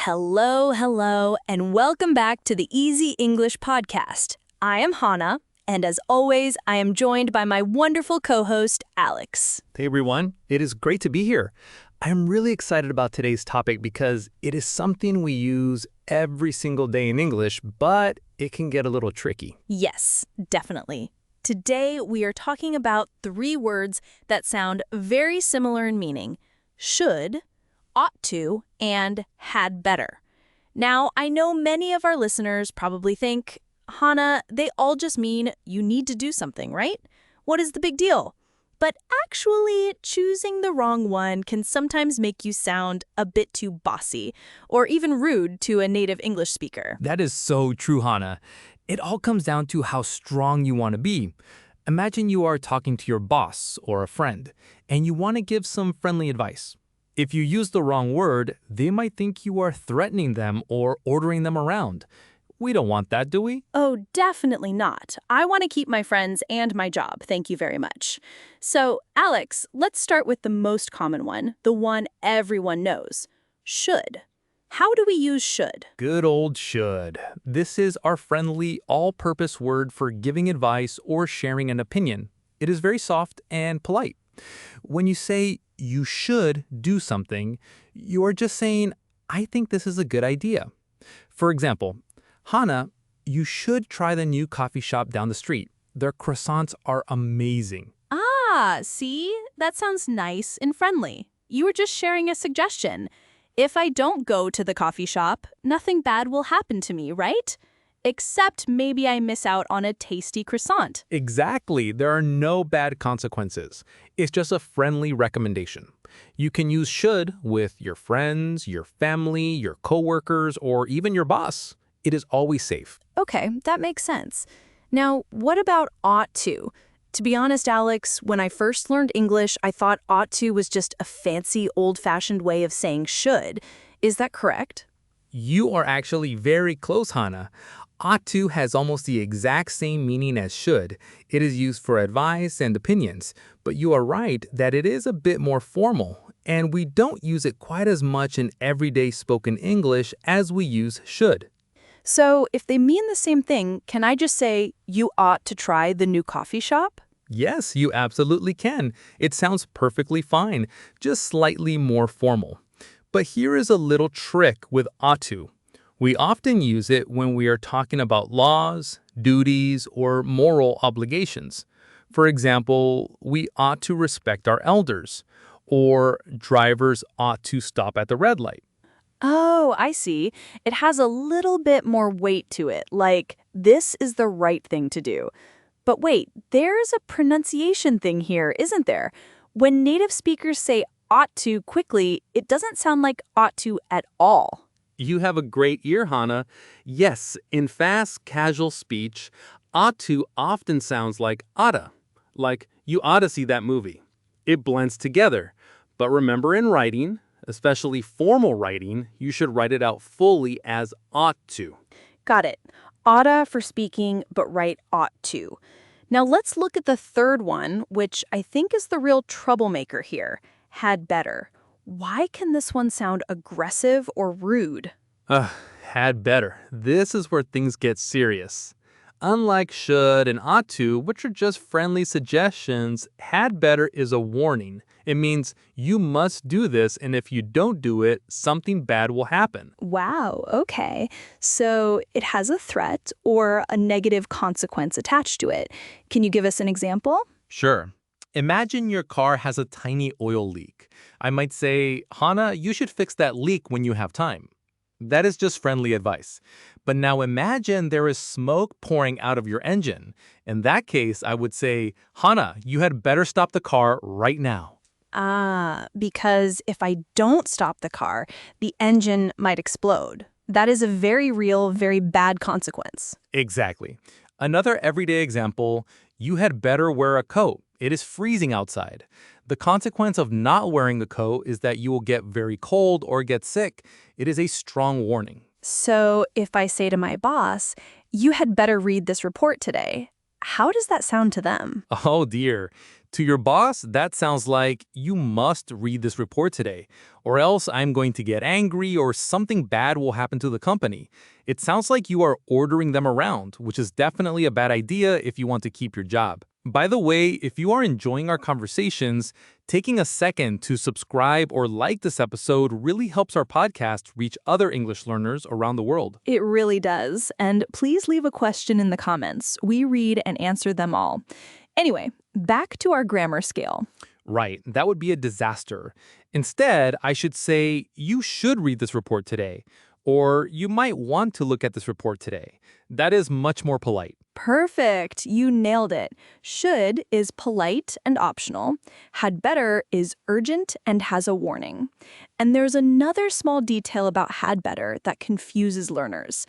Hello, and welcome back to the Easy English Podcast. I am Hannah, and as always, I am joined by my wonderful co-host, Alex. Hey everyone, it is great to be here. I'm really excited about today's topic because it is something we use every single day in English, but it can get a little tricky. Yes, definitely. Today, we are talking about 3 words that sound very similar in meaning: should, ought to, and had better. Now, I know many of our listeners probably think, Hannah, they all just mean you need to do something, right? What is the big deal? But actually, choosing the wrong one can sometimes make you sound a bit too bossy or even rude to a native English speaker. That is so true, Hannah. It all comes down to how strong you want to be. Imagine you are talking to your boss or a friend, and you want to give some friendly advice. If you use the wrong word, they might think you are threatening them or ordering them around. We don't want that, do we? Oh, definitely not. I want to keep my friends and my job, thank you very much. So, Alex, let's start with the most common one, the one everyone knows: should. How do we use should? Good old should. This is our friendly, all-purpose word for giving advice or sharing an opinion. It is very soft and polite. When you say you should do something, you are just saying, I think this is a good idea. For example, Hannah, you should try the new coffee shop down the street. Their croissants are amazing. Ah, see? That sounds nice and friendly. You were just sharing a suggestion. If I don't go to the coffee shop, nothing bad will happen to me, right? Except maybe I miss out on a tasty croissant. Exactly. There are no bad consequences. It's just a friendly recommendation. You can use should with your friends, your family, your coworkers, or even your boss. It is always safe. Okay, that makes sense. Now, what about ought to? To be honest, Alex, when I first learned English, I thought ought to was just a fancy, old-fashioned way of saying should. Is that correct? You are actually very close, Hannah. Ought to has almost the exact same meaning as should. It is used for advice and opinions, but you are right that it is a bit more formal, and we don't use it quite as much in everyday spoken English as we use should. So, if they mean the same thing, can I just say, you ought to try the new coffee shop? Yes, you absolutely can. It sounds perfectly fine, just slightly more formal. But here is a little trick with ought to. We often use it when we are talking about laws, duties, or moral obligations. For example, we ought to respect our elders, or drivers ought to stop at the red light. Oh, I see. It has a little bit more weight to it, like, this is the right thing to do. But wait, there's a pronunciation thing here, isn't there? When native speakers say ought to quickly, it doesn't sound like ought to at all. You have a great ear, Hannah. Yes, in fast, casual speech, ought to often sounds like oughta, like you oughta see that movie. It blends together. But remember, in writing, especially formal writing, you should write it out fully as ought to. Got it. Oughta for speaking, but write ought to. Now let's look at the third one, which I think is the real troublemaker here: had better. Why can this one sound aggressive or rude? Had better. This is where things get serious. Unlike should and ought to, which are just friendly suggestions, had better is a warning. It means you must do this, and if you don't do it, something bad will happen. Wow, okay. So it has a threat or a negative consequence attached to it. Can you give us an example? Sure. Imagine your car has a tiny oil leak. I might say, Hannah, you should fix that leak when you have time. That is just friendly advice. But now imagine there is smoke pouring out of your engine. In that case, I would say, Hannah, you had better stop the car right now. Ah, because if I don't stop the car, the engine might explode. That is a very real, very bad consequence. Exactly. Another everyday example, you had better wear a coat. It is freezing outside. The consequence of not wearing a coat is that you will get very cold or get sick. It is a strong warning. So if I say to my boss, you had better read this report today, how does that sound to them? Oh dear. To your boss, that sounds like you must read this report today, or else I'm going to get angry or something bad will happen to the company. It sounds like you are ordering them around, which is definitely a bad idea if you want to keep your job. By the way, if you are enjoying our conversations, taking a second to subscribe or like this episode really helps our podcast reach other English learners around the world. It really does. And please leave a question in the comments. We read and answer them all. Anyway, back to our grammar scale. Right, that would be a disaster. Instead, I should say, you should read this report today, or you might want to look at this report today. That is much more polite. Perfect. You nailed it. Should is polite and optional. Had better is urgent and has a warning. And there's another small detail about had better that confuses learners.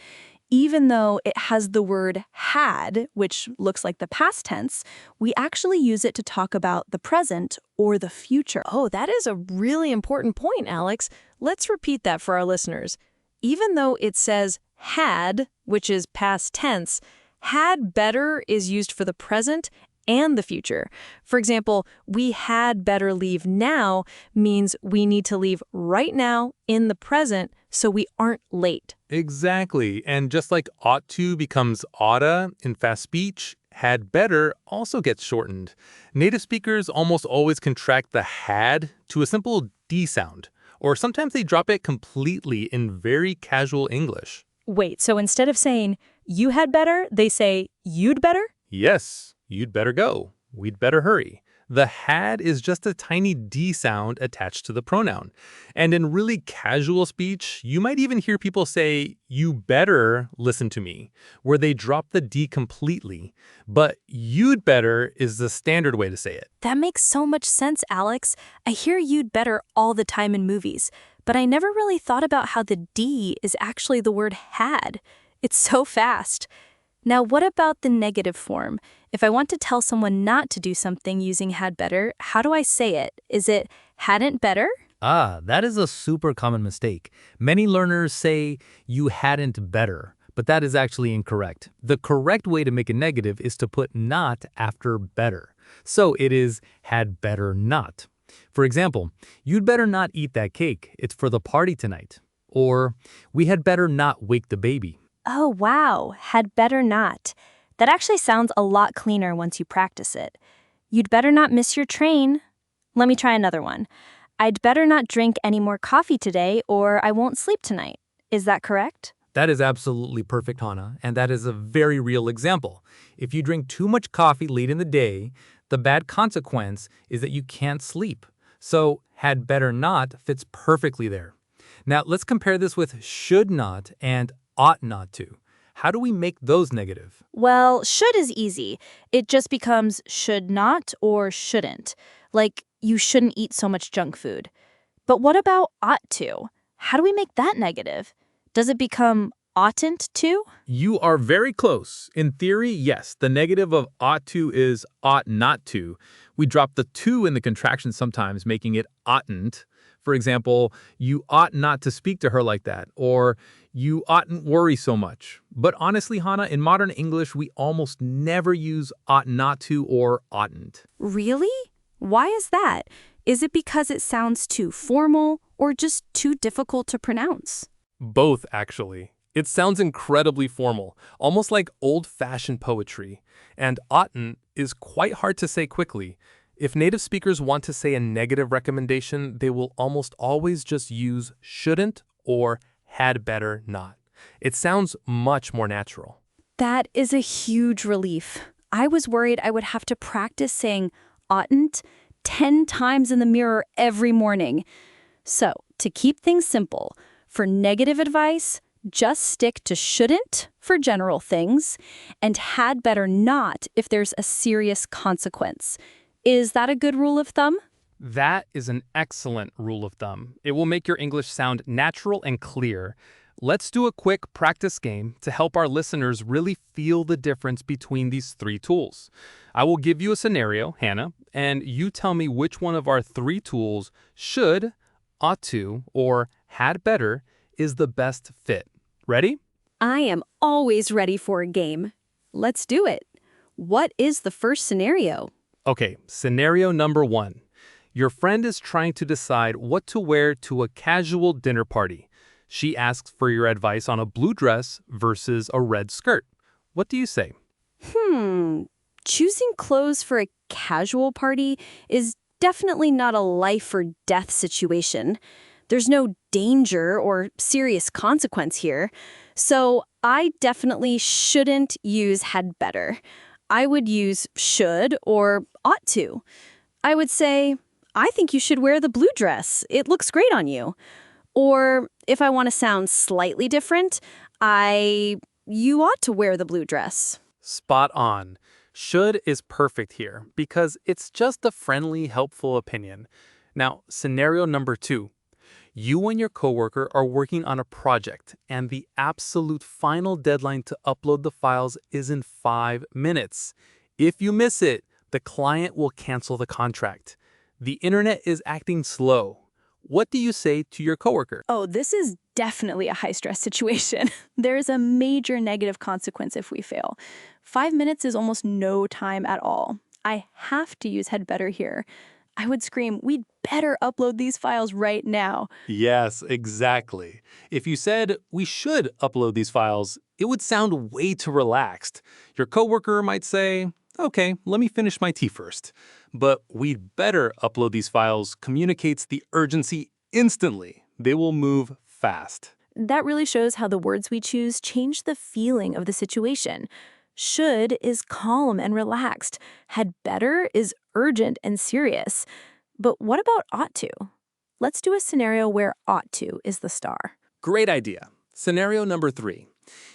Even though it has the word had, which looks like the past tense, we actually use it to talk about the present or the future. Oh, that is a really important point, Alex. Let's repeat that for our listeners. Even though it says had, which is past tense, had better is used for the present and the future. For example, we had better leave now means we need to leave right now in the present so we aren't late. Exactly, and just like ought to becomes oughta in fast speech, had better also gets shortened. Native speakers almost always contract the had to a simple D sound, or sometimes they drop it completely in very casual English. Wait, so instead of saying you had better, they say you'd better? Yes, you'd better go. We'd better hurry. The had is just a tiny D sound attached to the pronoun. And in really casual speech, you might even hear people say, you better listen to me, where they drop the D completely. But you'd better is the standard way to say it. That makes so much sense, Alex. I hear you'd better all the time in movies, but I never really thought about how the D is actually the word had. It's so fast. Now, what about the negative form? If I want to tell someone not to do something using had better, how do I say it? Is it hadn't better? That is a super common mistake. Many learners say you hadn't better, but that is actually incorrect. The correct way to make a negative is to put not after better. So it is had better not. For example, you'd better not eat that cake. It's for the party tonight. Or we had better not wake the baby. Oh, wow, had better not. That actually sounds a lot cleaner once you practice it. You'd better not miss your train. Let me try another one. I'd better not drink any more coffee today or I won't sleep tonight. Is that correct? That is absolutely perfect, Hannah, and that is a very real example. If you drink too much coffee late in the day, the bad consequence is that you can't sleep. So, had better not fits perfectly there. Now, let's compare this with should not and ought not to. How do we make those negative? Well, should is easy. It just becomes should not or shouldn't. Like, you shouldn't eat so much junk food. But what about ought to? How do we make that negative? Does it become oughtn't to? You are very close. In theory, yes, the negative of ought to is ought not to. We drop the to in the contraction sometimes, making it oughtn't. For example, you ought not to speak to her like that, or you oughtn't worry so much. But honestly, Hannah, in modern English, we almost never use ought not to or oughtn't. Really? Why is that? Is it because it sounds too formal or just too difficult to pronounce? Both, actually. It sounds incredibly formal, almost like old-fashioned poetry. And oughtn't is quite hard to say quickly. If native speakers want to say a negative recommendation, they will almost always just use shouldn't or had better not. It sounds much more natural. That is a huge relief. I was worried I would have to practice saying oughtn't 10 times in the mirror every morning. So, to keep things simple, for negative advice, just stick to shouldn't for general things and had better not if there's a serious consequence. Is that a good rule of thumb? That is an excellent rule of thumb. It will make your English sound natural and clear. Let's do a quick practice game to help our listeners really feel the difference between these three tools. I will give you a scenario, Hannah, and you tell me which one of our three tools should, ought to, or had better is the best fit. Ready? I am always ready for a game. Let's do it. What is the first scenario? Okay, scenario number 1. Your friend is trying to decide what to wear to a casual dinner party. She asks for your advice on a blue dress versus a red skirt. What do you say? Choosing clothes for a casual party is definitely not a life or death situation. There's no danger or serious consequence here. So I definitely shouldn't use had better. I would use should or ought to. I would say, I think you should wear the blue dress. It looks great on you. Or if I want to sound slightly different, you ought to wear the blue dress. Spot on. Should is perfect here because it's just a friendly, helpful opinion. Now, scenario number 2. You and your coworker are working on a project, and the absolute final deadline to upload the files is in 5 minutes. If you miss it, the client will cancel the contract. The internet is acting slow. What do you say to your coworker? Oh, this is definitely a high-stress situation. There's a major negative consequence if we fail. 5 minutes is almost no time at all. I have to use had better here. I would scream, we'd better upload these files right now. Yes, exactly. If you said, we should upload these files, it would sound way too relaxed. Your coworker might say, okay, let me finish my tea first. But we'd better upload these files communicates the urgency instantly. They will move fast. That really shows how the words we choose change the feeling of the situation. Should is calm and relaxed. Had better is urgent and serious. But what about ought to? Let's do a scenario where ought to is the star. Great idea. Scenario number 3.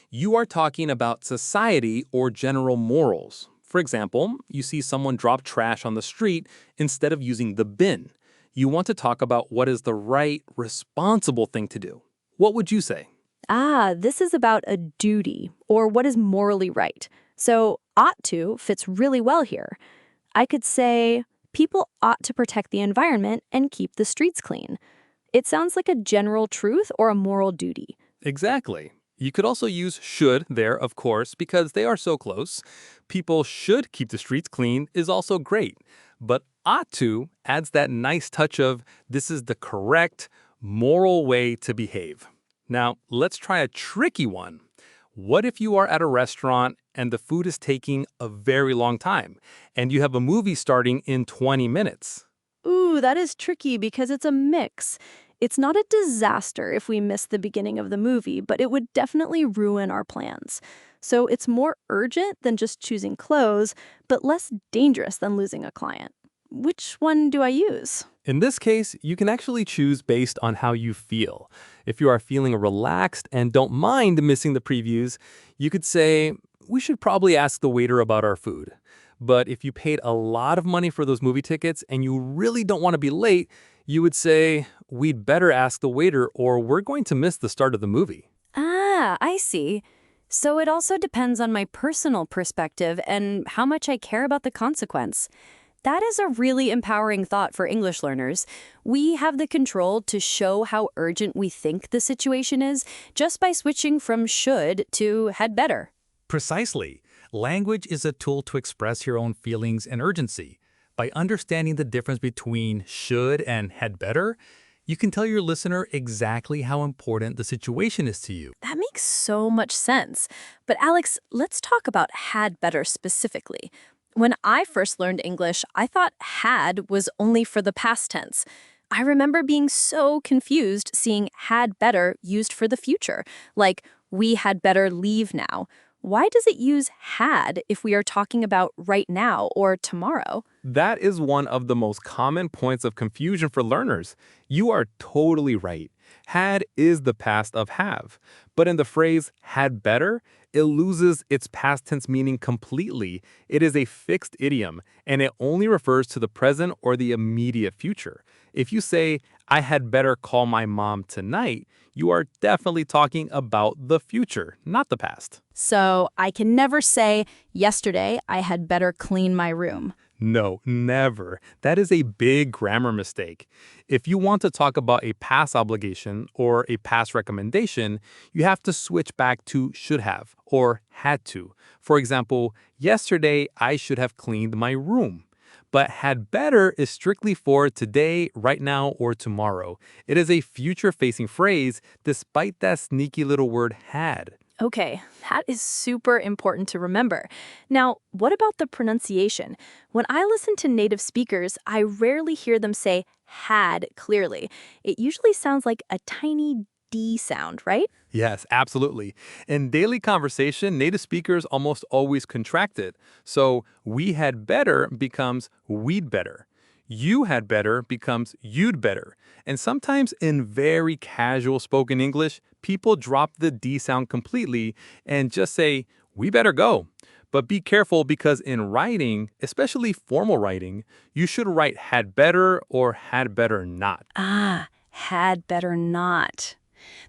You are talking about society or general morals. For example, you see someone drop trash on the street instead of using the bin. You want to talk about what is the right, responsible thing to do. What would you say? This is about a duty, or what is morally right. So ought to fits really well here. I could say, people ought to protect the environment and keep the streets clean. It sounds like a general truth or a moral duty. Exactly. You could also use should there, of course, because they are so close. People should keep the streets clean is also great. But ought to adds that nice touch of this is the correct, moral way to behave. Now, let's try a tricky one. What if you are at a restaurant and the food is taking a very long time, and you have a movie starting in 20 minutes? Ooh, that is tricky because it's a mix. It's not a disaster if we miss the beginning of the movie, but it would definitely ruin our plans. So it's more urgent than just choosing clothes, but less dangerous than losing a client. Which one do I use? In this case, you can actually choose based on how you feel. If you are feeling relaxed and don't mind missing the previews, you could say, we should probably ask the waiter about our food. But if you paid a lot of money for those movie tickets and you really don't want to be late, you would say, we'd better ask the waiter or we're going to miss the start of the movie. I see. So it also depends on my personal perspective and how much I care about the consequence. That is a really empowering thought for English learners. We have the control to show how urgent we think the situation is just by switching from should to had better. Precisely. Language is a tool to express your own feelings and urgency. By understanding the difference between should and had better, you can tell your listener exactly how important the situation is to you. That makes so much sense. But Alex, let's talk about had better specifically. When I first learned English, I thought had was only for the past tense. I remember being so confused seeing had better used for the future, like we had better leave now. Why does it use had if we are talking about right now or tomorrow? That is one of the most common points of confusion for learners. You are totally right. Had is the past of have. But in the phrase had better, it loses its past tense meaning completely. It is a fixed idiom, and it only refers to the present or the immediate future. If you say, I had better call my mom tonight, you are definitely talking about the future, not the past. So I can never say, yesterday I had better clean my room. No, never. That is a big grammar mistake. If you want to talk about a past obligation or a past recommendation, you have to switch back to should have or had to. For example, yesterday I should have cleaned my room. But had better is strictly for today, right now, or tomorrow. It is a future-facing phrase despite that sneaky little word had. Okay, that is super important to remember. Now, what about the pronunciation? When I listen to native speakers, I rarely hear them say had clearly. It usually sounds like a tiny D sound, right? Yes, absolutely. In daily conversation, native speakers almost always contract it. So we had better becomes we'd better. You had better becomes you'd better. And sometimes in very casual spoken English, people drop the D sound completely and just say, we better go. But be careful because in writing, especially formal writing, you should write had better or had better not. Ah, had better not.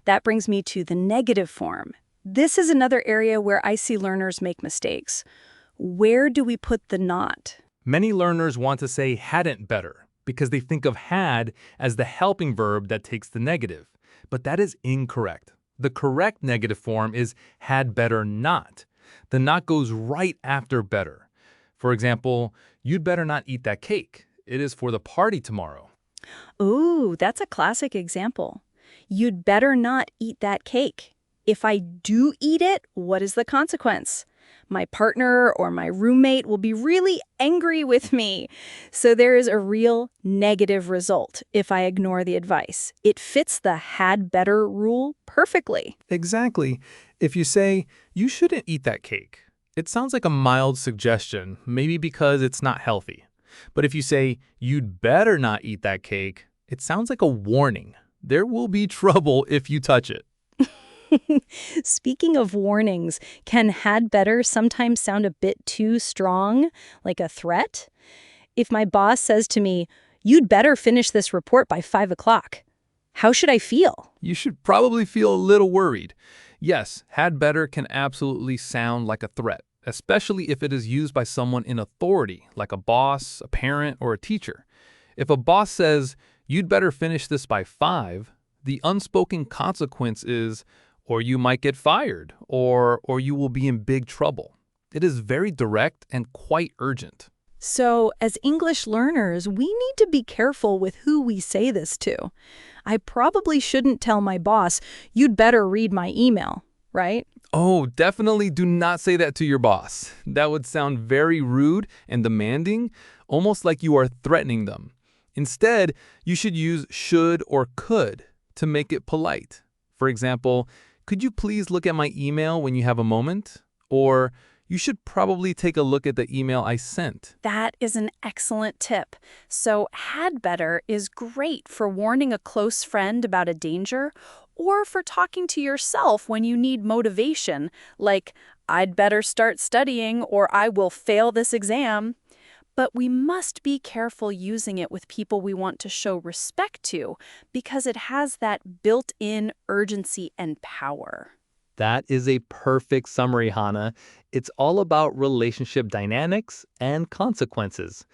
That brings me to the negative form. This is another area where I see learners make mistakes. Where do we put the not? Many learners want to say hadn't better because they think of had as the helping verb that takes the negative. But that is incorrect. The correct negative form is had better not. The not goes right after better. For example, you'd better not eat that cake. It is for the party tomorrow. Ooh, that's a classic example. You'd better not eat that cake. If I do eat it, what is the consequence? My partner or my roommate will be really angry with me. So there is a real negative result if I ignore the advice. It fits the had better rule perfectly. Exactly. If you say, you shouldn't eat that cake, it sounds like a mild suggestion, maybe because it's not healthy. But if you say, you'd better not eat that cake, it sounds like a warning. There will be trouble if you touch it. Speaking of warnings, can had better sometimes sound a bit too strong, like a threat? If my boss says to me, you'd better finish this report by 5 o'clock, how should I feel? You should probably feel a little worried. Yes, had better can absolutely sound like a threat, especially if it is used by someone in authority, like a boss, a parent, or a teacher. If a boss says, you'd better finish this by 5, the unspoken consequence is, or you might get fired, or you will be in big trouble. It is very direct and quite urgent. So, as English learners, we need to be careful with who we say this to. I probably shouldn't tell my boss, you'd better read my email, right? Oh, definitely do not say that to your boss. That would sound very rude and demanding, almost like you are threatening them. Instead, you should use should or could to make it polite. For example, could you please look at my email when you have a moment? Or you should probably take a look at the email I sent. That is an excellent tip. So, had better is great for warning a close friend about a danger or for talking to yourself when you need motivation, like, I'd better start studying or I will fail this exam. But we must be careful using it with people we want to show respect to because it has that built-in urgency and power. That is a perfect summary, Hannah. It's all about relationship dynamics and consequences.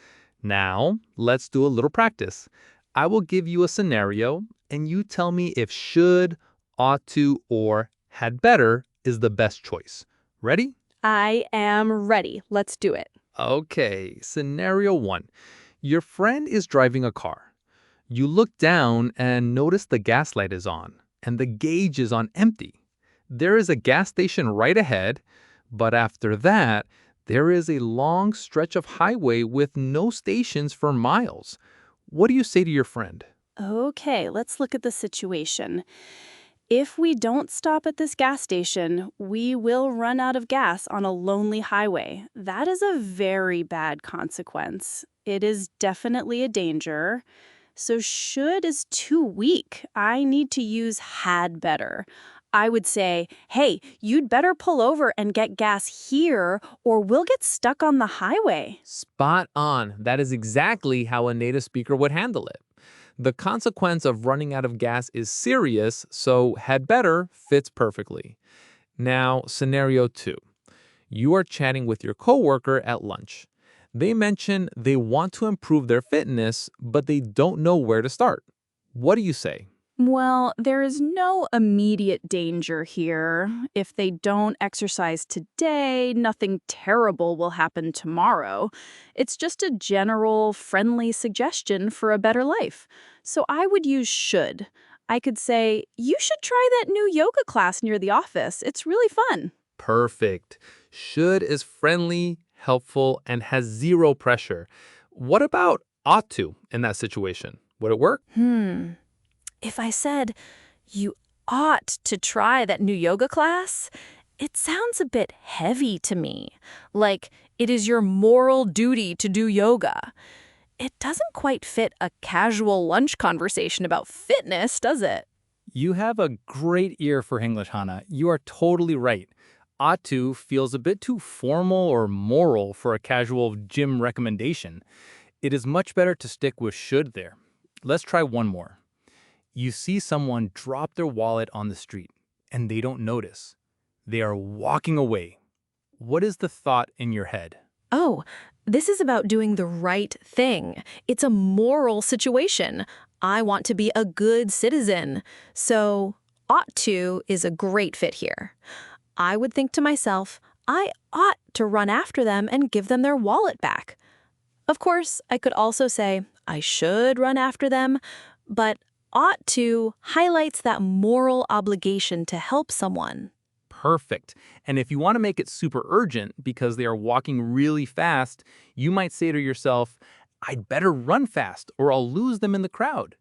Now, let's do a little practice. I will give you a scenario, and you tell me if should, ought to, or had better is the best choice. Ready? I am ready. Let's do it. Okay, scenario 1. Your friend is driving a car. You look down and notice the gas light is on, and the gauge is on empty. There is a gas station right ahead, but after that, there is a long stretch of highway with no stations for miles. What do you say to your friend? Okay, let's look at the situation. If we don't stop at this gas station, we will run out of gas on a lonely highway. That is a very bad consequence. It is definitely a danger. So should is too weak. I need to use had better. I would say, hey, you'd better pull over and get gas here or we'll get stuck on the highway. Spot on. That is exactly how a native speaker would handle it. The consequence of running out of gas is serious, so had better fits perfectly. Now, scenario 2. You are chatting with your coworker at lunch. They mention they want to improve their fitness, but they don't know where to start. What do you say? Well, there is no immediate danger here. If they don't exercise today, nothing terrible will happen tomorrow. It's just a general, friendly suggestion for a better life. So I would use should. I could say, you should try that new yoga class near the office. It's really fun. Perfect. Should is friendly, helpful, and has zero pressure. What about ought to in that situation? Would it work? If I said, you ought to try that new yoga class, it sounds a bit heavy to me. Like, it is your moral duty to do yoga. It doesn't quite fit a casual lunch conversation about fitness, does it? You have a great ear for English, Hannah. You are totally right. Ought to feels a bit too formal or moral for a casual gym recommendation. It is much better to stick with should there. Let's try one more. You see someone drop their wallet on the street, and they don't notice. They are walking away. What is the thought in your head? Oh, this is about doing the right thing. It's a moral situation. I want to be a good citizen. So, ought to is a great fit here. I would think to myself, I ought to run after them and give them their wallet back. Of course, I could also say, I should run after them, but ought to highlights that moral obligation to help someone. Perfect. And if you want to make it super urgent because they are walking really fast, you might say to yourself, I'd better run fast or I'll lose them in the crowd.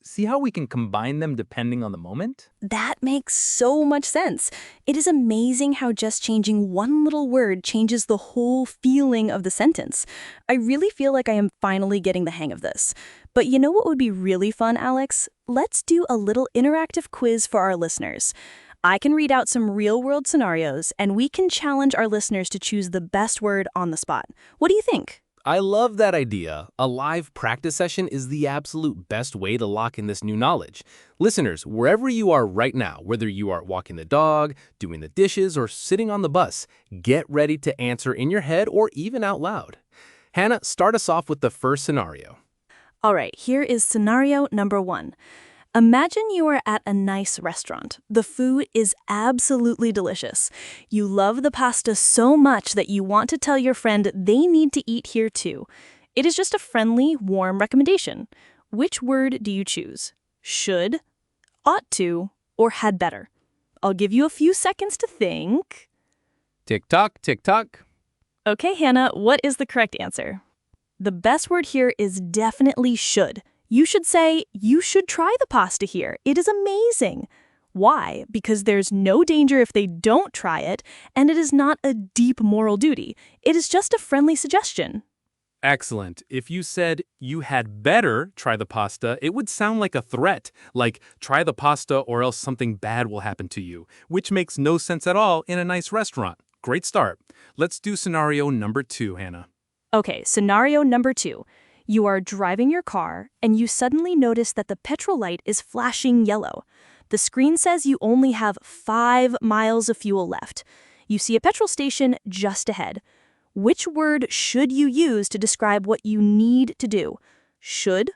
See how we can combine them depending on the moment? That makes so much sense. It is amazing how just changing one little word changes the whole feeling of the sentence. I really feel like I am finally getting the hang of this. But you know what would be really fun, Alex? Let's do a little interactive quiz for our listeners. I can read out some real-world scenarios, and we can challenge our listeners to choose the best word on the spot. What do you think? I love that idea. A live practice session is the absolute best way to lock in this new knowledge. Listeners, wherever you are right now, whether you are walking the dog, doing the dishes, or sitting on the bus, get ready to answer in your head or even out loud. Hannah, start us off with the first scenario. All right, here is scenario number 1. Imagine you are at a nice restaurant. The food is absolutely delicious. You love the pasta so much that you want to tell your friend they need to eat here too. It is just a friendly, warm recommendation. Which word do you choose? Should, ought to, or had better? I'll give you a few seconds to think. Tick-tock, tick-tock. Okay, Hannah, what is the correct answer? The best word here is definitely should. You should say, you should try the pasta here. It is amazing. Why? Because there's no danger if they don't try it, and it is not a deep moral duty. It is just a friendly suggestion. Excellent. If you said you had better try the pasta, it would sound like a threat, like try the pasta or else something bad will happen to you, which makes no sense at all in a nice restaurant. Great start. Let's do scenario number 2, Hannah. Okay, scenario number 2. You are driving your car, and you suddenly notice that the petrol light is flashing yellow. The screen says you only have 5 miles of fuel left. You see a petrol station just ahead. Which word should you use to describe what you need to do? Should,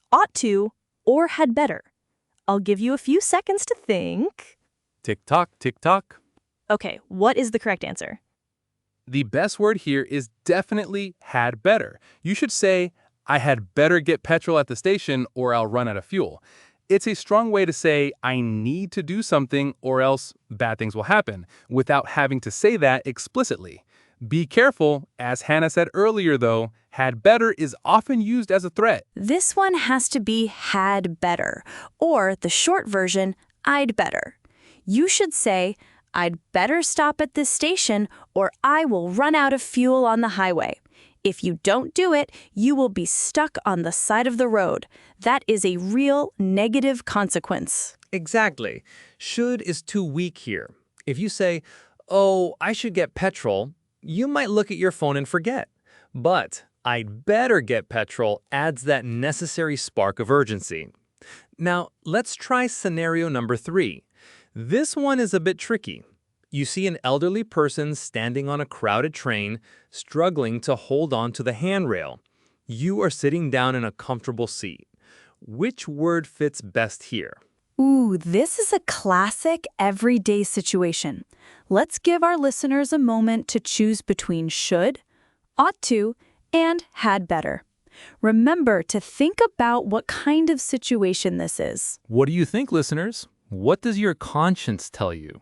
ought to, or had better? I'll give you a few seconds to think. Tick-tock, tick-tock. Okay, what is the correct answer? The best word here is definitely had better. You should say, I had better get petrol at the station or I'll run out of fuel. It's a strong way to say, I need to do something or else bad things will happen, without having to say that explicitly. Be careful, as Hannah said earlier though, had better is often used as a threat. This one has to be had better, or the short version, I'd better. You should say, I'd better stop at this station or I will run out of fuel on the highway. If you don't do it, you will be stuck on the side of the road. That is a real negative consequence. Exactly. Should is too weak here. If you say, oh, I should get petrol, you might look at your phone and forget. But I'd better get petrol adds that necessary spark of urgency. Now, let's try scenario number 3. This one is a bit tricky. You see an elderly person standing on a crowded train, struggling to hold on to the handrail. You are sitting down in a comfortable seat. Which word fits best here? Ooh, this is a classic everyday situation. Let's give our listeners a moment to choose between should, ought to, and had better. Remember to think about what kind of situation this is. What do you think, listeners? What does your conscience tell you?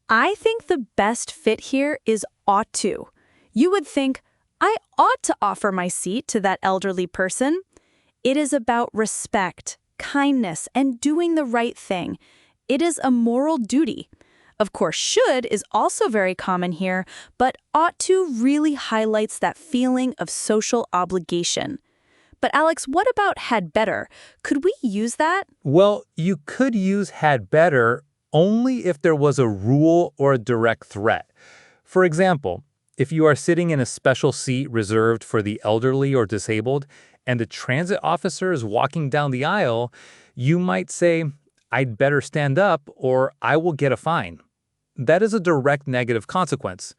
I think the best fit here is ought to. You would think, I ought to offer my seat to that elderly person. It is about respect, kindness, and doing the right thing. It is a moral duty. Of course, should is also very common here, but ought to really highlights that feeling of social obligation. But Alex, what about had better? Could we use that? Well, you could use had better only if there was a rule or a direct threat. For example, if you are sitting in a special seat reserved for the elderly or disabled, and the transit officer is walking down the aisle, you might say, I'd better stand up or I will get a fine. That is a direct negative consequence.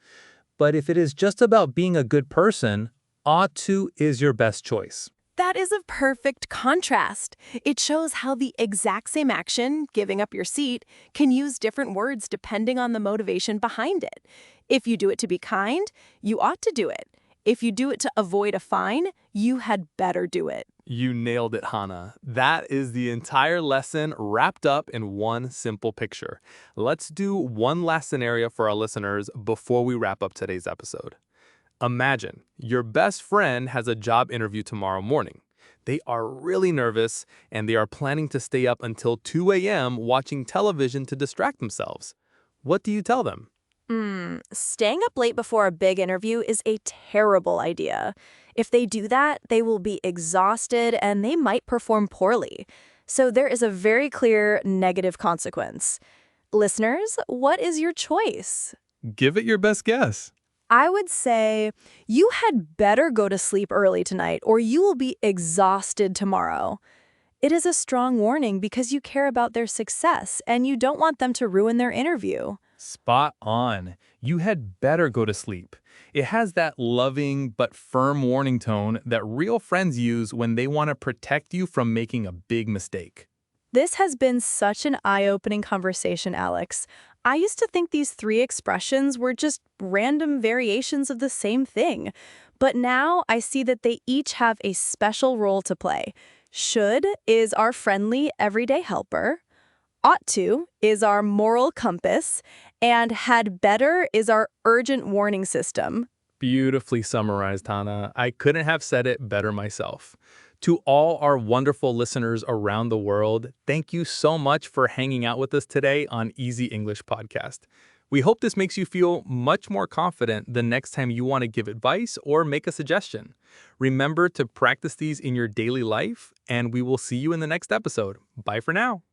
But if it is just about being a good person, ought to is your best choice. That is a perfect contrast. It shows how the exact same action, giving up your seat, can use different words depending on the motivation behind it. If you do it to be kind, you ought to do it. If you do it to avoid a fine, you had better do it. You nailed it, Hannah. That is the entire lesson wrapped up in one simple picture. Let's do one last scenario for our listeners before we wrap up today's episode. Imagine your best friend has a job interview tomorrow morning. They are really nervous and they are planning to stay up until 2 a.m. watching television to distract themselves. What do you tell them? Staying up late before a big interview is a terrible idea. If they do that, they will be exhausted and they might perform poorly. So there is a very clear negative consequence. Listeners, what is your choice? Give it your best guess. I would say you had better go to sleep early tonight or you will be exhausted tomorrow. It is a strong warning because you care about their success and you don't want them to ruin their interview. Spot on. You had better go to sleep. It has that loving but firm warning tone that real friends use when they want to protect you from making a big mistake. This has been such an eye-opening conversation, Alex. I used to think these three expressions were just random variations of the same thing. But now I see that they each have a special role to play. Should is our friendly, everyday helper. Ought to is our moral compass. And had better is our urgent warning system. Beautifully summarized, Hannah. I couldn't have said it better myself. To all our wonderful listeners around the world, thank you so much for hanging out with us today on Easy English Podcast. We hope this makes you feel much more confident the next time you want to give advice or make a suggestion. Remember to practice these in your daily life, and we will see you in the next episode. Bye for now.